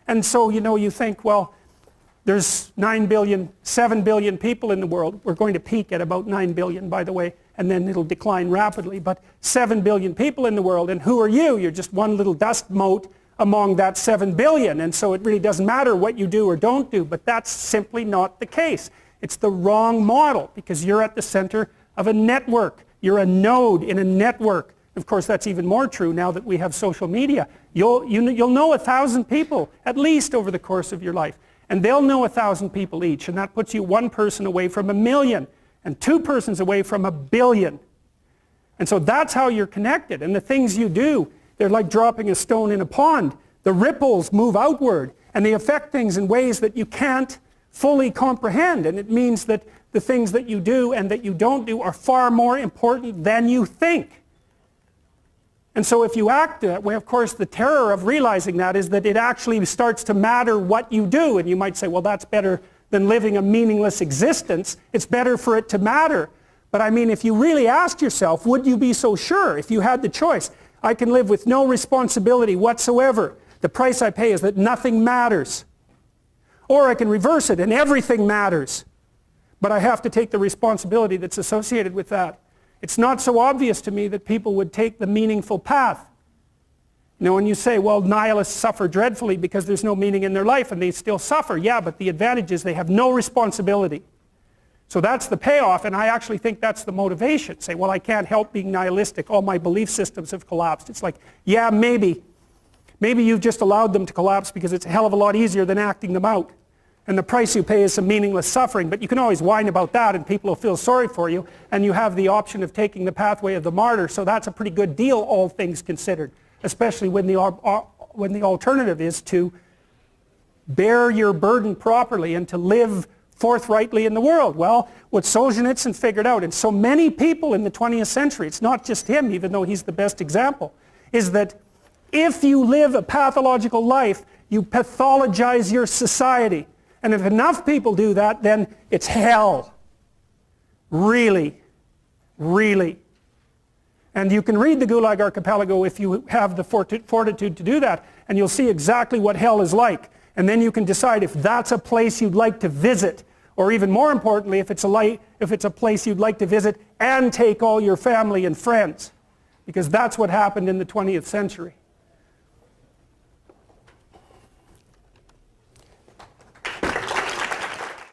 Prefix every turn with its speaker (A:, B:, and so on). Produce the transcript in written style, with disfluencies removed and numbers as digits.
A: And so, you know, you think, well, there's 9 billion, 7 billion people in the world. We're going to peak at about 9 billion, by the way, and then it'll decline rapidly. But 7 billion people in the world, and who are you? You're just one little dust mote among that 7 billion. And so it really doesn't matter what you do or don't do, but that's simply not the case. It's the wrong model, because you're at the center of a network. You're a node in a network. Of course, that's even more true now that we have social media. You'll know 1,000 people, at least, over the course of your life. And they'll know 1,000 people each, and that puts you one person away from 1,000,000, and two persons away from 1,000,000,000. And so that's how you're connected. And the things you do, they're like dropping a stone in a pond. The ripples move outward, and they affect things in ways that you can't fully comprehend. And it means that the things that you do and that you don't do are far more important than you think. And so if you act that way, of course, the terror of realizing that is that it actually starts to matter what you do. And you might say, well, that's better than living a meaningless existence. It's better for it to matter. But I mean, if you really asked yourself, would you be so sure if you had the choice? I can live with no responsibility whatsoever. The price I pay is that nothing matters. Or I can reverse it and everything matters. But I have to take the responsibility that's associated with that. It's not so obvious to me that people would take the meaningful path. You know, when you say, well, nihilists suffer dreadfully because there's no meaning in their life, and they still suffer. Yeah, but the advantage is they have no responsibility. So that's the payoff, and I actually think that's the motivation. Say, well, I can't help being nihilistic. All my belief systems have collapsed. It's like, yeah, maybe. Maybe you've just allowed them to collapse because it's a hell of a lot easier than acting them out. And the price you pay is some meaningless suffering, but you can always whine about that and people will feel sorry for you, and you have the option of taking the pathway of the martyr, so that's a pretty good deal, all things considered, especially when the alternative is to bear your burden properly and to live forthrightly in the world. Well, what Solzhenitsyn figured out, and so many people in the 20th century, it's not just him, even though he's the best example, is that if you live a pathological life, you pathologize your society. And if enough people do that, then it's hell. Really. Really. And you can read the Gulag Archipelago if you have the fortitude to do that, and you'll see exactly what hell is like. And then you can decide if that's a place you'd like to visit, or even more importantly, if it's a place you'd like to visit and take all your family and friends. Because that's what happened in the 20th century.